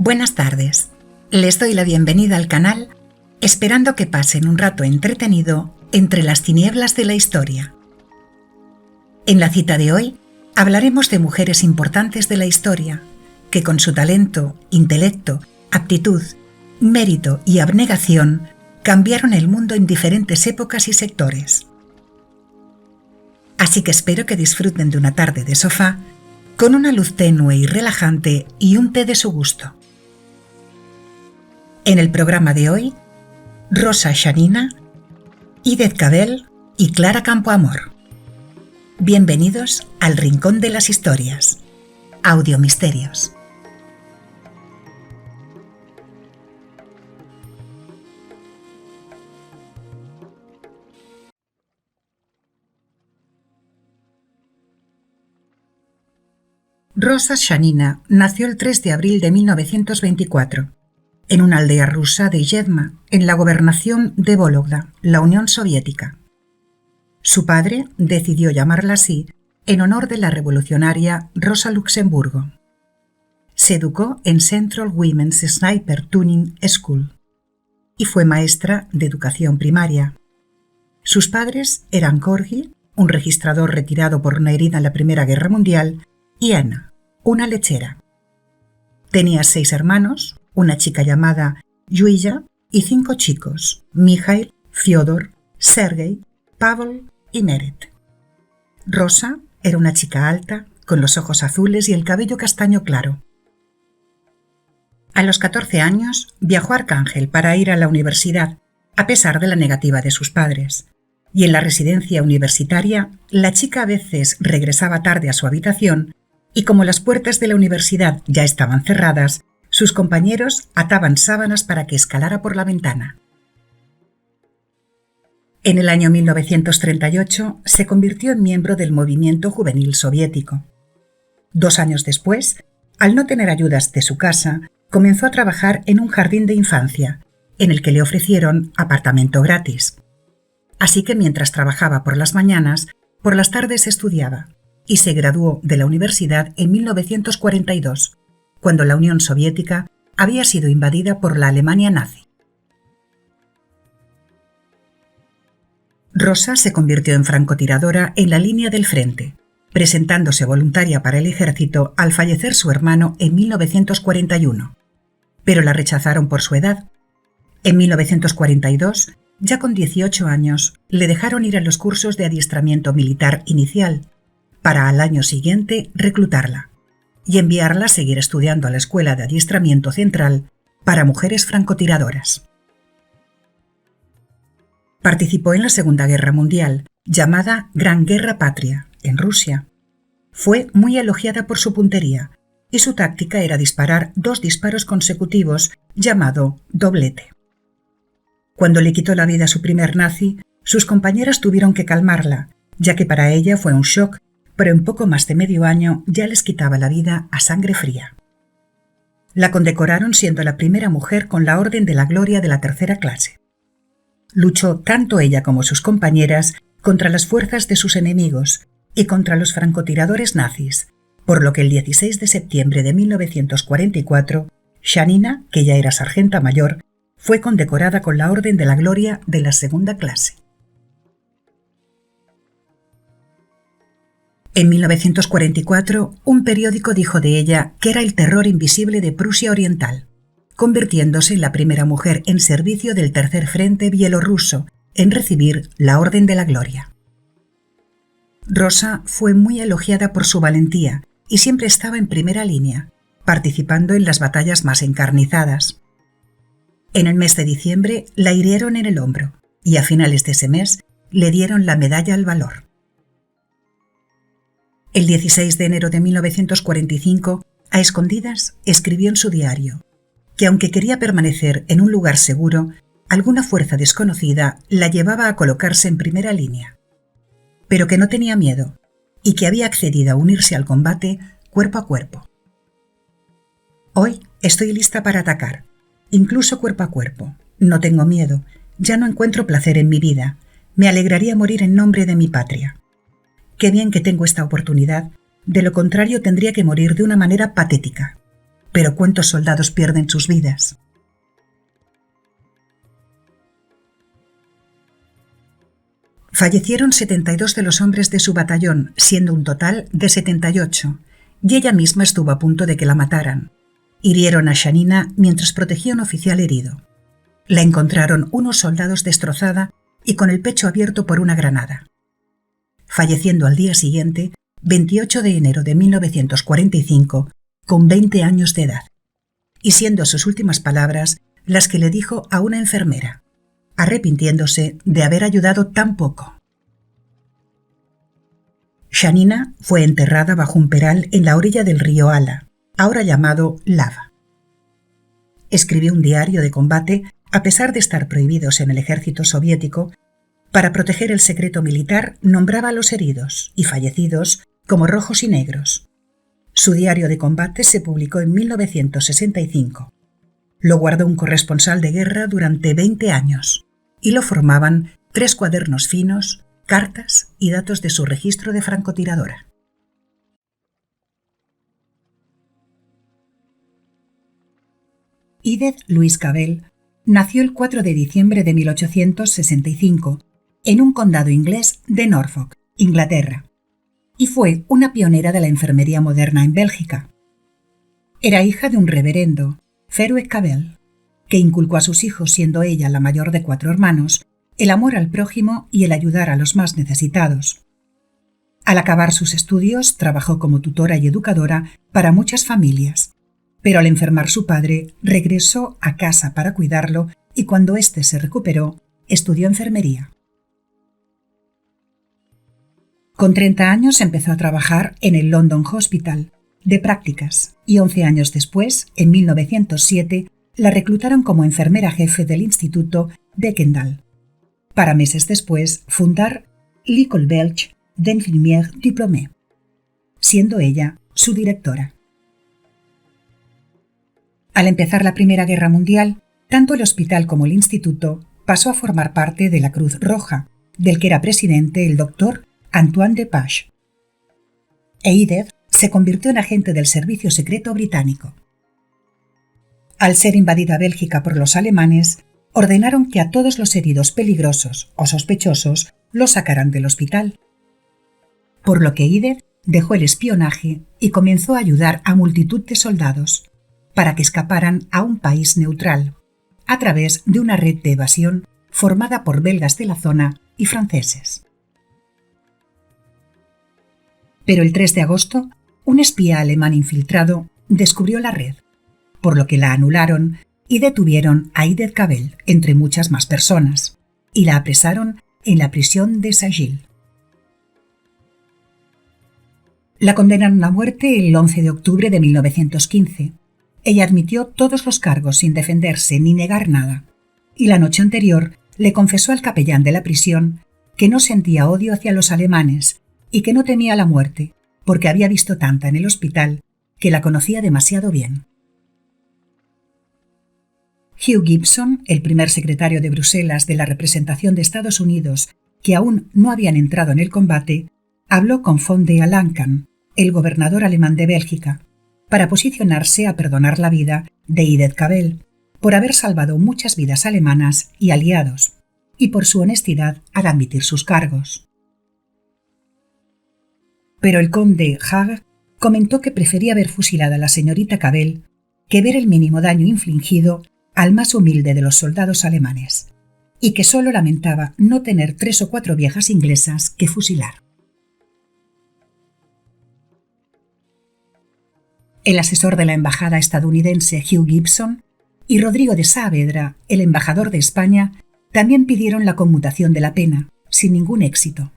Buenas tardes. Les doy la bienvenida al canal, esperando que pasen un rato entretenido entre las tinieblas de la historia. En la cita de hoy hablaremos de mujeres importantes de la historia, que con su talento, intelecto, aptitud, mérito y abnegación cambiaron el mundo en diferentes épocas y sectores. Así que espero que disfruten de una tarde de sofá, con una luz tenue y relajante y un té de su gusto. En el programa de hoy, Rosa Xanina, Ídez Cabell y Clara Campoamor. Bienvenidos al Rincón de las Historias. Audiomisterios. Rosa Xanina nació el 3 de abril de 1924, en una aldea rusa de Yezma, en la gobernación de Vólogda, la Unión Soviética. Su padre decidió llamarla así en honor de la revolucionaria Rosa Luxemburgo. Se educó en Central Women's Sniper Tuning School y fue maestra de educación primaria. Sus padres eran Gorgi, un registrador retirado por una herida en la Primera Guerra Mundial, y Anna, una lechera. Tenía 6 hermanos, una chica llamada Yulia y 5 chicos, Mikhail, Fyodor, Sergei, Pavel y Meret. Rosa era una chica alta, con los ojos azules y el cabello castaño claro. A los 14 años viajó a Arcángel para ir a la universidad, a pesar de la negativa de sus padres. Y en la residencia universitaria, la chica a veces regresaba tarde a su habitación y como las puertas de la universidad ya estaban cerradas, sus compañeros ataban sábanas para que escalara por la ventana. En el año 1938 se convirtió en miembro del movimiento juvenil soviético. 2 años después, al no tener ayudas de su casa, comenzó a trabajar en un jardín de infancia, en el que le ofrecieron apartamento gratis. Así que mientras trabajaba por las mañanas, por las tardes estudiaba, y se graduó de la universidad en 1942, cuando la Unión Soviética había sido invadida por la Alemania nazi. Rosa se convirtió en francotiradora en la línea del frente, presentándose voluntaria para el ejército al fallecer su hermano en 1941, pero la rechazaron por su edad. En 1942, ya con 18 años, le dejaron ir a los cursos de adiestramiento militar inicial, para al año siguiente reclutarla y enviarla a seguir estudiando a la Escuela de Adiestramiento Central para Mujeres Francotiradoras. Participó en la Segunda Guerra Mundial, llamada Gran Guerra Patria, en Rusia. Fue muy elogiada por su puntería y su táctica era disparar 2 disparos consecutivos, llamado doblete. Cuando le quitó la vida a su primer nazi, sus compañeras tuvieron que calmarla, ya que para ella fue un shock, pero en poco más de medio año ya les quitaba la vida a sangre fría. La condecoraron siendo la primera mujer con la Orden de la Gloria de la 3ª clase. Luchó tanto ella como sus compañeras contra las fuerzas de sus enemigos y contra los francotiradores nazis, por lo que el 16 de septiembre de 1944, Xanina, que ya era sargenta mayor, fue condecorada con la Orden de la Gloria de la 2ª clase. En 1944, un periódico dijo de ella que era el terror invisible de Prusia Oriental, convirtiéndose en la primera mujer en servicio del Tercer Frente bielorruso en recibir la Orden de la Gloria. Rosa fue muy elogiada por su valentía y siempre estaba en primera línea, participando en las batallas más encarnizadas. En el mes de diciembre la hirieron en el hombro y a finales de ese mes le dieron la Medalla al Valor. El 16 de enero de 1945, a escondidas, escribió en su diario que aunque quería permanecer en un lugar seguro, alguna fuerza desconocida la llevaba a colocarse en primera línea, pero que no tenía miedo y que había accedido a unirse al combate cuerpo a cuerpo. Hoy estoy lista para atacar, incluso cuerpo a cuerpo. No tengo miedo, ya no encuentro placer en mi vida. Me alegraría morir en nombre de mi patria. Qué bien que tengo esta oportunidad, de lo contrario tendría que morir de una manera patética. Pero ¿cuántos soldados pierden sus vidas? Fallecieron 72 de los hombres de su batallón, siendo un total de 78, y ella misma estuvo a punto de que la mataran. Hirieron a Shanina mientras protegía a un oficial herido. La encontraron unos soldados destrozada y con el pecho abierto por una granada. Falleciendo al día siguiente, 28 de enero de 1945, con 20 años de edad, y siendo sus últimas palabras las que le dijo a una enfermera, arrepintiéndose de haber ayudado tan poco. Shanina fue enterrada bajo un peral en la orilla del río Ala, ahora llamado Lava. Escribió un diario de combate a pesar de estar prohibidos en el ejército soviético. Para proteger el secreto militar, nombraba a los heridos y fallecidos como rojos y negros. Su diario de combate se publicó en 1965. Lo guardó un corresponsal de guerra durante 20 años y lo formaban 3 cuadernos finos, cartas y datos de su registro de francotiradora. Edith Louise Cavell nació el 4 de diciembre de 1865 en un condado inglés de Norfolk, Inglaterra, y fue una pionera de la enfermería moderna en Bélgica. Era hija de un reverendo, Feruet Cavell, que inculcó a sus hijos, siendo ella la mayor de 4 hermanos, el amor al prójimo y el ayudar a los más necesitados. Al acabar sus estudios, trabajó como tutora y educadora para muchas familias, pero al enfermar su padre, regresó a casa para cuidarlo y cuando éste se recuperó, estudió enfermería. Con 30 años empezó a trabajar en el London Hospital, de prácticas, y 11 años después, en 1907, la reclutaron como enfermera jefe del Instituto de Kendal, para meses después fundar l'École belge d'infirmières diplômées, siendo ella su directora. Al empezar la Primera Guerra Mundial, tanto el hospital como el instituto pasó a formar parte de la Cruz Roja, del que era presidente el doctor Antoine Depage. Edith se convirtió en agente del servicio secreto británico. Al ser invadida Bélgica por los alemanes, ordenaron que a todos los heridos peligrosos o sospechosos los sacaran del hospital. Por lo que Edith dejó el espionaje y comenzó a ayudar a multitud de soldados para que escaparan a un país neutral, a través de una red de evasión formada por belgas de la zona y franceses. Pero el 3 de agosto, un espía alemán infiltrado descubrió la red, por lo que la anularon y detuvieron a Edith Cavell, entre muchas más personas, y la apresaron en la prisión de Saint-Gilles. La condenaron a muerte el 11 de octubre de 1915. Ella admitió todos los cargos sin defenderse ni negar nada, y la noche anterior le confesó al capellán de la prisión que no sentía odio hacia los alemanes y que no temía la muerte, porque había visto tanta en el hospital que la conocía demasiado bien. Hugh Gibson, el primer secretario de Bruselas de la representación de Estados Unidos, que aún no habían entrado en el combate, habló con von der Lancken, el gobernador alemán de Bélgica, para posicionarse a perdonar la vida de Edith Cavell, por haber salvado muchas vidas alemanas y aliados, y por su honestidad al admitir sus cargos. Pero el conde Haag comentó que prefería ver fusilada a la señorita Cavell que ver el mínimo daño infligido al más humilde de los soldados alemanes, y que solo lamentaba no tener 3 o 4 viejas inglesas que fusilar. El asesor de la embajada estadounidense Hugh Gibson y Rodrigo de Saavedra, el embajador de España, también pidieron la conmutación de la pena, sin ningún éxito.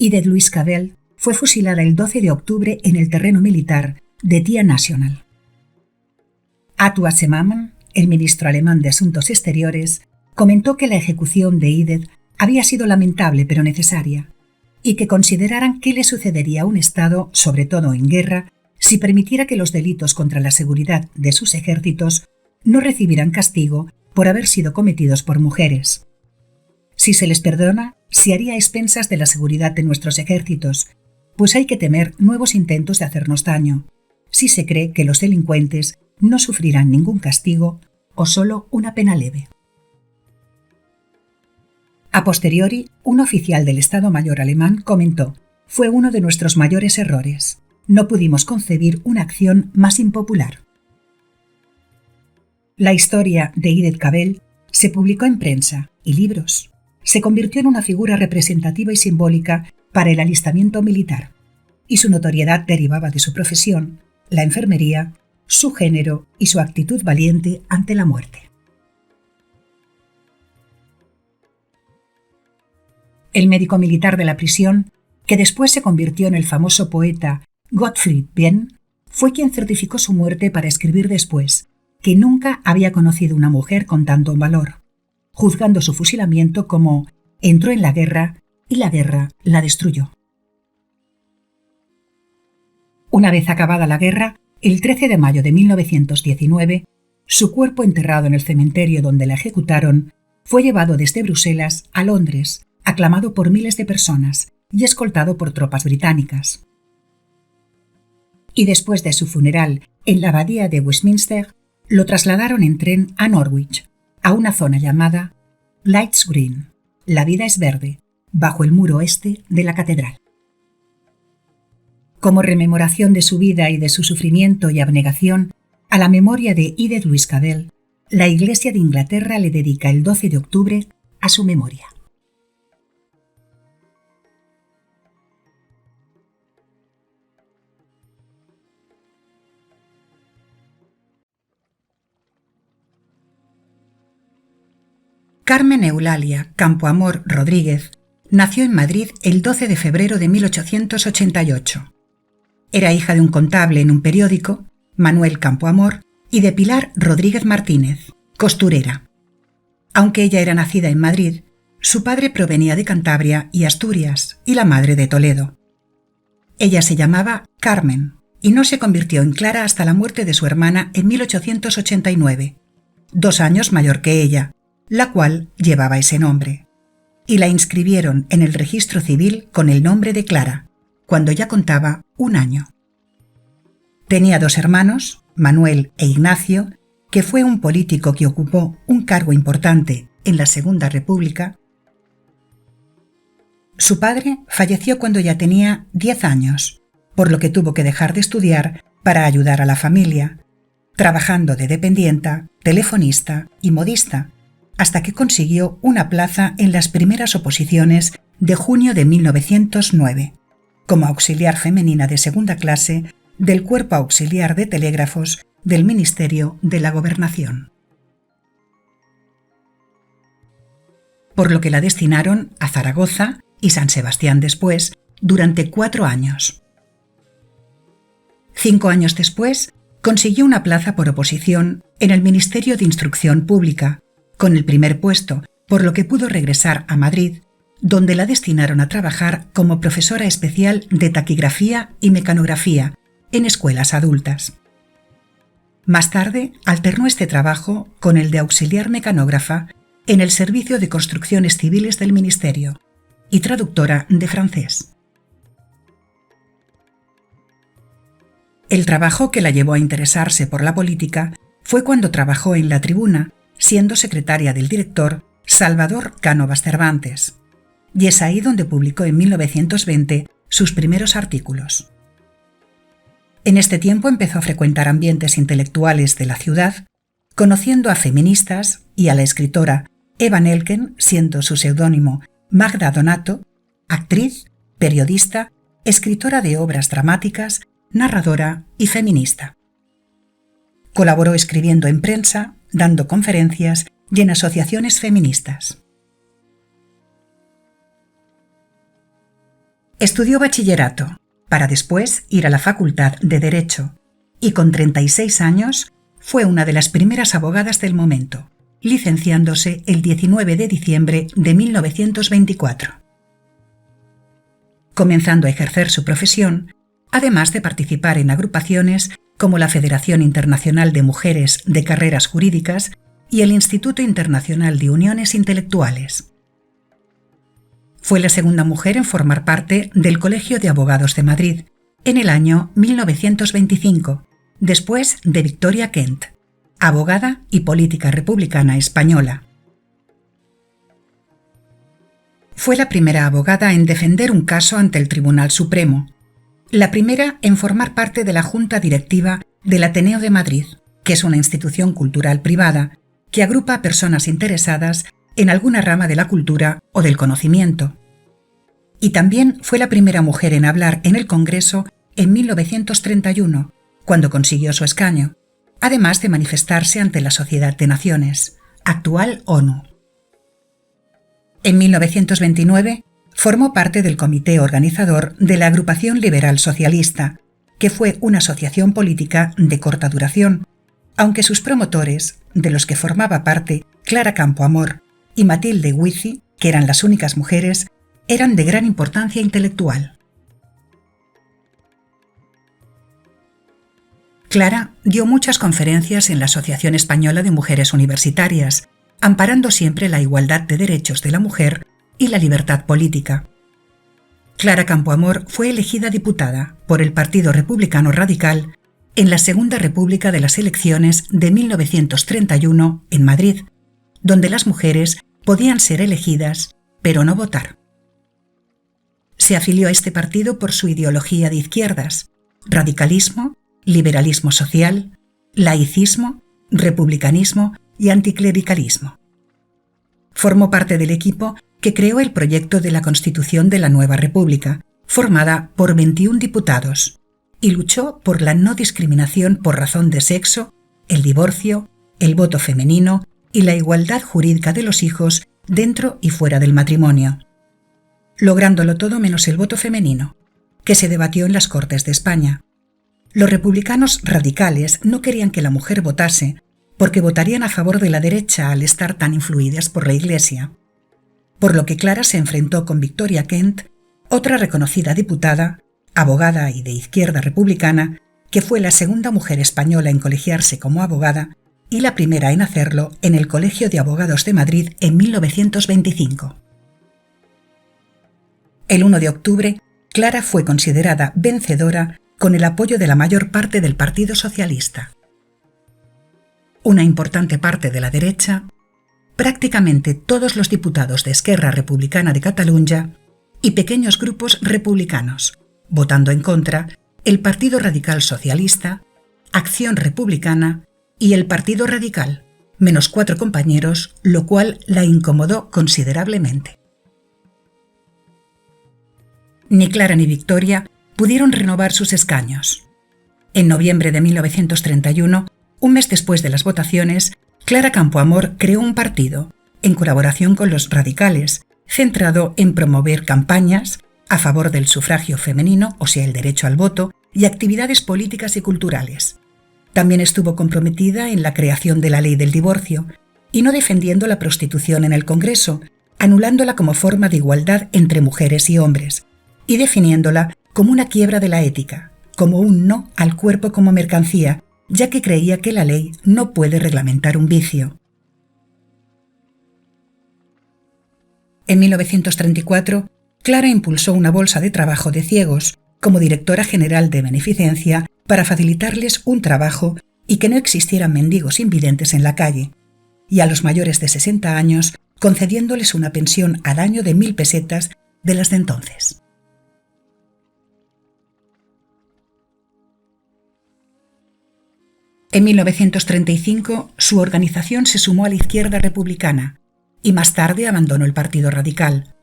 Edith Louise Cavell fue fusilada el 12 de octubre en el terreno militar de Tia National. Atua Semaman, el ministro alemán de Asuntos Exteriores, comentó que la ejecución de Edith había sido lamentable pero necesaria, y que consideraran qué le sucedería a un Estado, sobre todo en guerra, si permitiera que los delitos contra la seguridad de sus ejércitos no recibieran castigo por haber sido cometidos por mujeres. Si se les perdona, se haría a expensas de la seguridad de nuestros ejércitos, pues hay que temer nuevos intentos de hacernos daño, si se cree que los delincuentes no sufrirán ningún castigo o solo una pena leve. A posteriori, un oficial del Estado Mayor alemán comentó: «Fue uno de nuestros mayores errores. No pudimos concebir una acción más impopular». La historia de Edith Cavell se publicó en prensa y libros. Se convirtió en una figura representativa y simbólica para el alistamiento militar, y su notoriedad derivaba de su profesión, la enfermería, su género y su actitud valiente ante la muerte. El médico militar de la prisión, que después se convirtió en el famoso poeta Gottfried Benn, fue quien certificó su muerte para escribir después que nunca había conocido una mujer con tanto valor, juzgando su fusilamiento como entró en la guerra y la guerra la destruyó. Una vez acabada la guerra, el 13 de mayo de 1919, su cuerpo, enterrado en el cementerio donde la ejecutaron, fue llevado desde Bruselas a Londres, aclamado por miles de personas y escoltado por tropas británicas. Y después de su funeral en la abadía de Westminster, lo trasladaron en tren a Norwich, a una zona llamada Lights Green, la vida es verde, bajo el muro oeste de la catedral. Como rememoración de su vida y de su sufrimiento y abnegación, a la memoria de Edith Louise Cavell, la Iglesia de Inglaterra le dedica el 12 de octubre a su memoria. Carmen Eulalia Campoamor Rodríguez nació en Madrid el 12 de febrero de 1888. Era hija de un contable en un periódico, Manuel Campoamor, y de Pilar Rodríguez Martínez, costurera. Aunque ella era nacida en Madrid, su padre provenía de Cantabria y Asturias y la madre de Toledo. Ella se llamaba Carmen y no se convirtió en Clara hasta la muerte de su hermana en 1889, 2 años mayor que ella, la cual llevaba ese nombre, y la inscribieron en el registro civil con el nombre de Clara, cuando ya contaba 1 año. Tenía 2 hermanos, Manuel e Ignacio, que fue un político que ocupó un cargo importante en la Segunda República. Su padre falleció cuando ya tenía 10 años, por lo que tuvo que dejar de estudiar para ayudar a la familia, trabajando de dependienta, telefonista y modista, hasta que consiguió una plaza en las primeras oposiciones de junio de 1909, como auxiliar femenina de segunda clase del Cuerpo Auxiliar de Telégrafos del Ministerio de la Gobernación. Por lo que la destinaron a Zaragoza y San Sebastián después, durante 4 años. 5 años después, consiguió una plaza por oposición en el Ministerio de Instrucción Pública, con el primer puesto, por lo que pudo regresar a Madrid, donde la destinaron a trabajar como profesora especial de taquigrafía y mecanografía en escuelas adultas. Más tarde, alternó este trabajo con el de auxiliar mecanógrafa en el Servicio de Construcciones Civiles del Ministerio y traductora de francés. El trabajo que la llevó a interesarse por la política fue cuando trabajó en La Tribuna, siendo secretaria del director Salvador Cánovas Cervantes, y es ahí donde publicó en 1920 sus primeros artículos. En este tiempo empezó a frecuentar ambientes intelectuales de la ciudad, conociendo a feministas y a la escritora Eva Nelken, siendo su seudónimo Magda Donato, actriz, periodista, escritora de obras dramáticas, narradora y feminista. Colaboró escribiendo en prensa, dando conferencias y en asociaciones feministas. Estudió bachillerato, para después ir a la Facultad de Derecho, y con 36 años fue una de las primeras abogadas del momento, licenciándose el 19 de diciembre de 1924. Comenzando a ejercer su profesión, además de participar en agrupaciones como la Federación Internacional de Mujeres de Carreras Jurídicas y el Instituto Internacional de Uniones Intelectuales. Fue la segunda mujer en formar parte del Colegio de Abogados de Madrid en el año 1925, después de Victoria Kent, abogada y política republicana española. Fue la primera abogada en defender un caso ante el Tribunal Supremo, la primera en formar parte de la Junta Directiva del Ateneo de Madrid, que es una institución cultural privada que agrupa a personas interesadas en alguna rama de la cultura o del conocimiento. Y también fue la primera mujer en hablar en el Congreso en 1931, cuando consiguió su escaño, además de manifestarse ante la Sociedad de Naciones, actual ONU. En 1929 formó parte del comité organizador de la Agrupación Liberal Socialista, que fue una asociación política de corta duración, aunque sus promotores, de los que formaba parte Clara Campoamor y Matilde Huici, que eran las únicas mujeres, eran de gran importancia intelectual. Clara dio muchas conferencias en la Asociación Española de Mujeres Universitarias, amparando siempre la igualdad de derechos de la mujer y la libertad política. Clara Campoamor fue elegida diputada por el Partido Republicano Radical en la Segunda República de las elecciones de 1931 en Madrid, donde las mujeres podían ser elegidas, pero no votar. Se afilió a este partido por su ideología de izquierdas, radicalismo, liberalismo social, laicismo, republicanismo y anticlericalismo. Formó parte del equipo que creó el proyecto de la Constitución de la Nueva República, formada por 21 diputados, y luchó por la no discriminación por razón de sexo, el divorcio, el voto femenino y la igualdad jurídica de los hijos dentro y fuera del matrimonio, lográndolo todo menos el voto femenino, que se debatió en las Cortes de España. Los republicanos radicales no querían que la mujer votase porque votarían a favor de la derecha al estar tan influidas por la Iglesia, por lo que Clara se enfrentó con Victoria Kent, otra reconocida diputada, abogada y de izquierda republicana, que fue la segunda mujer española en colegiarse como abogada y la primera en hacerlo en el Colegio de Abogados de Madrid en 1925. El 1 de octubre, Clara fue considerada vencedora con el apoyo de la mayor parte del Partido Socialista. Una importante parte de la derecha, prácticamente todos los diputados de Esquerra Republicana de Catalunya y pequeños grupos republicanos, votando en contra el Partido Radical Socialista, Acción Republicana y el Partido Radical, menos 4 compañeros, lo cual la incomodó considerablemente. Ni Clara ni Victoria pudieron renovar sus escaños. En noviembre de 1931, un mes después de las votaciones, Clara Campoamor creó un partido, en colaboración con los radicales, centrado en promover campañas a favor del sufragio femenino, o sea, el derecho al voto, y actividades políticas y culturales. También estuvo comprometida en la creación de la ley del divorcio y no defendiendo la prostitución en el Congreso, anulándola como forma de igualdad entre mujeres y hombres, y definiéndola como una quiebra de la ética, como un no al cuerpo como mercancía, ya que creía que la ley no puede reglamentar un vicio. En 1934, Clara impulsó una bolsa de trabajo de ciegos como directora general de beneficencia para facilitarles un trabajo y que no existieran mendigos invidentes en la calle, y a los mayores de 60 años concediéndoles una pensión al año de 1.000 pesetas de las de entonces. En 1935, su organización se sumó a la izquierda republicana y más tarde abandonó el Partido Radical.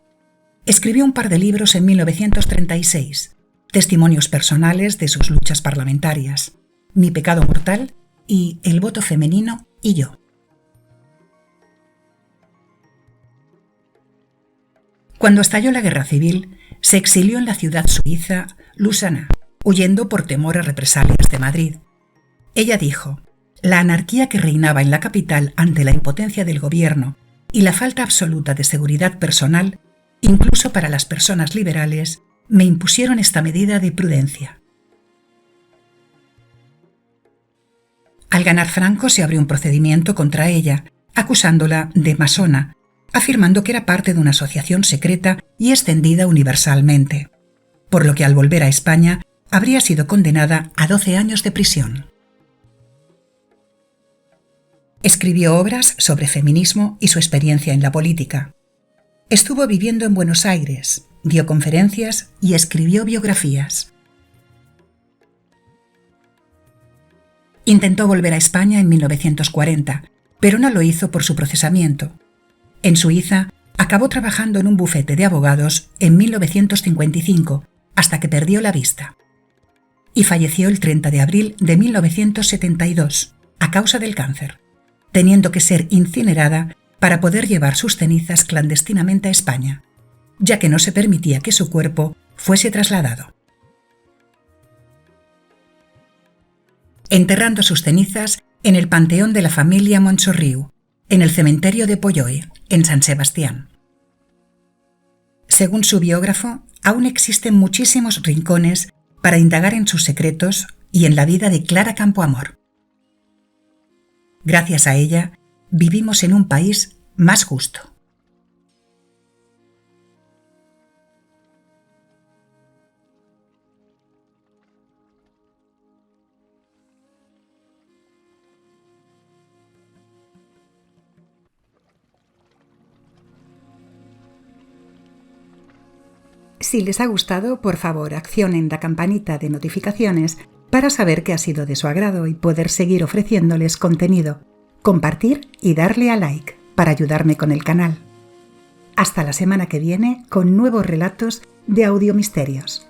Escribió un par de libros en 1936, testimonios personales de sus luchas parlamentarias, Mi pecado mortal y El voto femenino y yo. Cuando estalló la Guerra Civil, se exilió en la ciudad suiza Lausana, huyendo por temor a represalias de Madrid. Ella dijo: la anarquía que reinaba en la capital ante la impotencia del gobierno y la falta absoluta de seguridad personal, incluso para las personas liberales, me impusieron esta medida de prudencia. Al ganar Franco se abrió un procedimiento contra ella, acusándola de masona, afirmando que era parte de una asociación secreta y extendida universalmente, por lo que al volver a España habría sido condenada a 12 años de prisión. Escribió obras sobre feminismo y su experiencia en la política. Estuvo viviendo en Buenos Aires, dio conferencias y escribió biografías. Intentó volver a España en 1940, pero no lo hizo por su procesamiento. En Suiza, acabó trabajando en un bufete de abogados en 1955, hasta que perdió la vista. Y falleció el 30 de abril de 1972, a causa del cáncer, teniendo que ser incinerada para poder llevar sus cenizas clandestinamente a España, ya que no se permitía que su cuerpo fuese trasladado. Enterrando sus cenizas en el Panteón de la familia Montsorriu, en el cementerio de Polloy, en San Sebastián. Según su biógrafo, aún existen muchísimos rincones para indagar en sus secretos y en la vida de Clara Campoamor. Gracias a ella, vivimos en un país más justo. Si les ha gustado, por favor, accionen la campanita de notificaciones para saber que ha sido de su agrado y poder seguir ofreciéndoles contenido, compartir y darle a like para ayudarme con el canal. Hasta la semana que viene con nuevos relatos de Audiomisterios.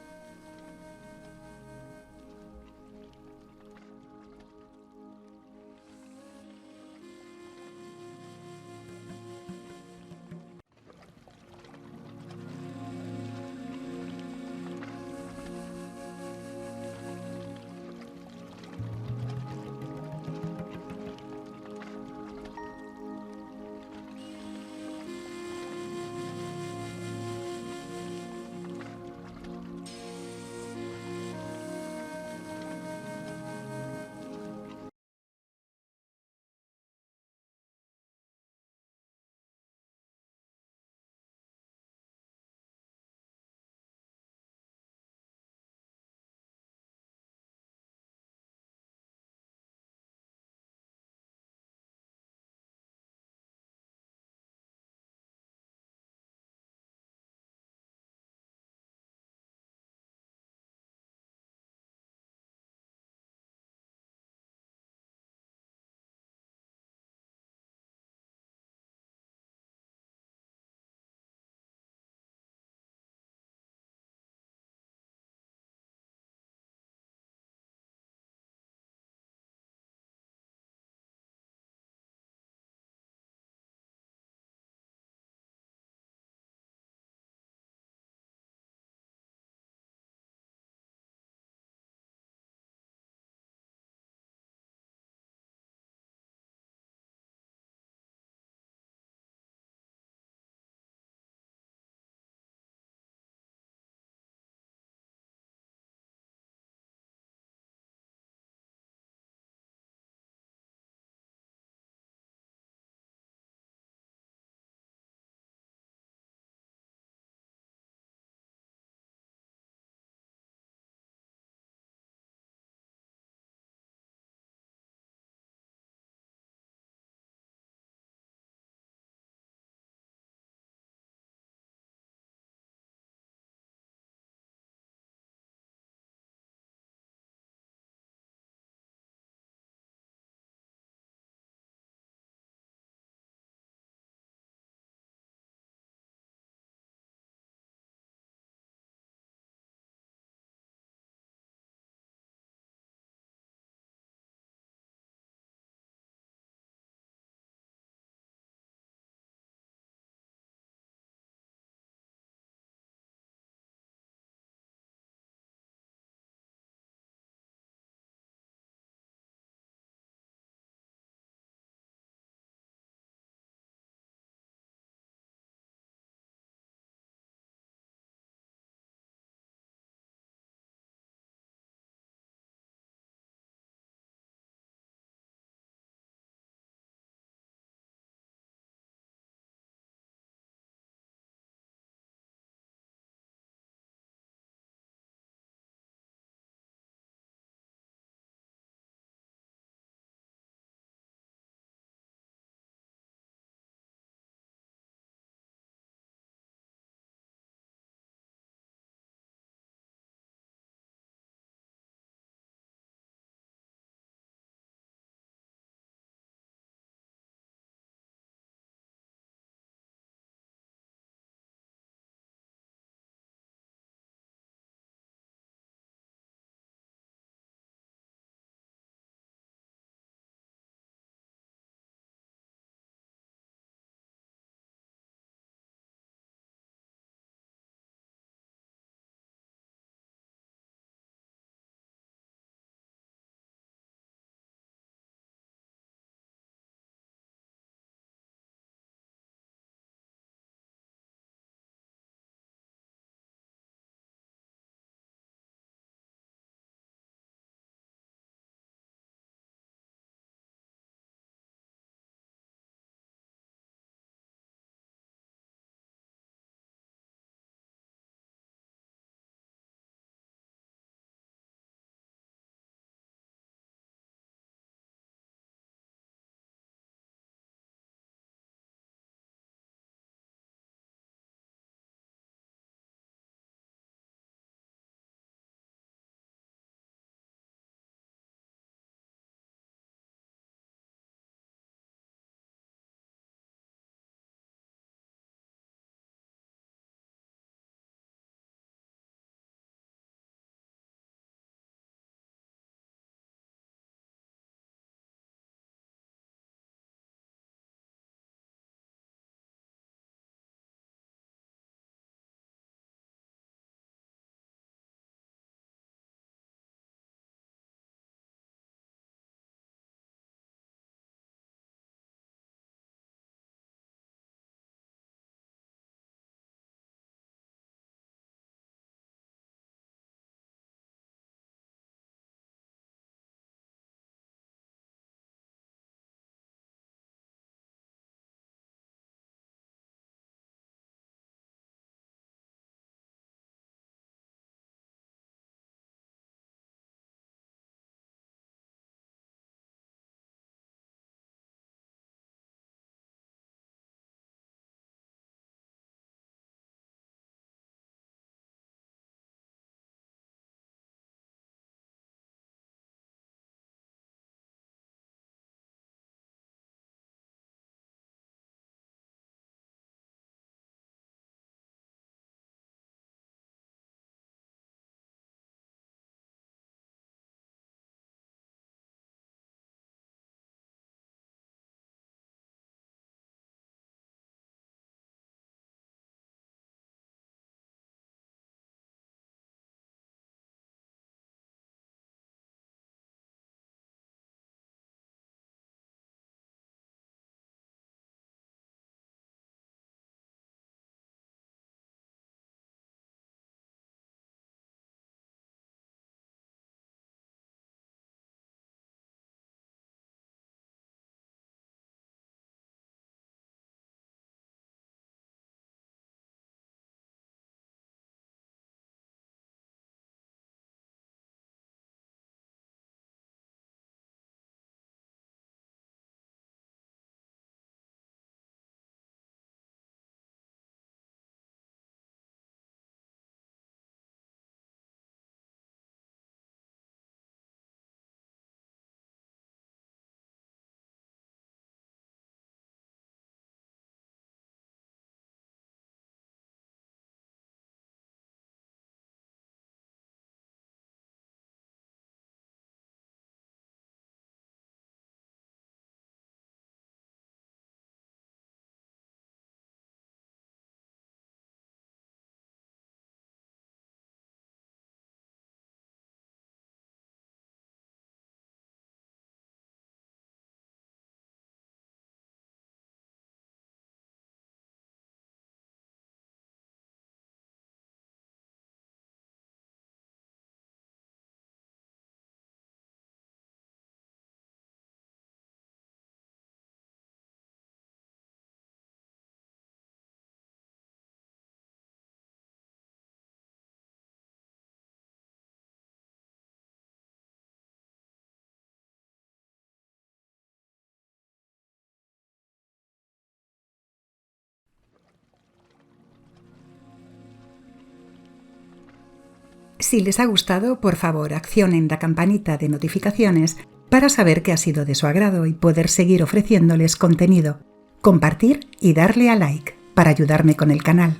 Si les ha gustado, por favor, accionen la campanita de notificaciones para saber que ha sido de su agrado y poder seguir ofreciéndoles contenido, compartir y darle a like para ayudarme con el canal.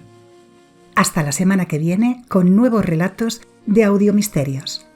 Hasta la semana que viene con nuevos relatos de Audiomisterios.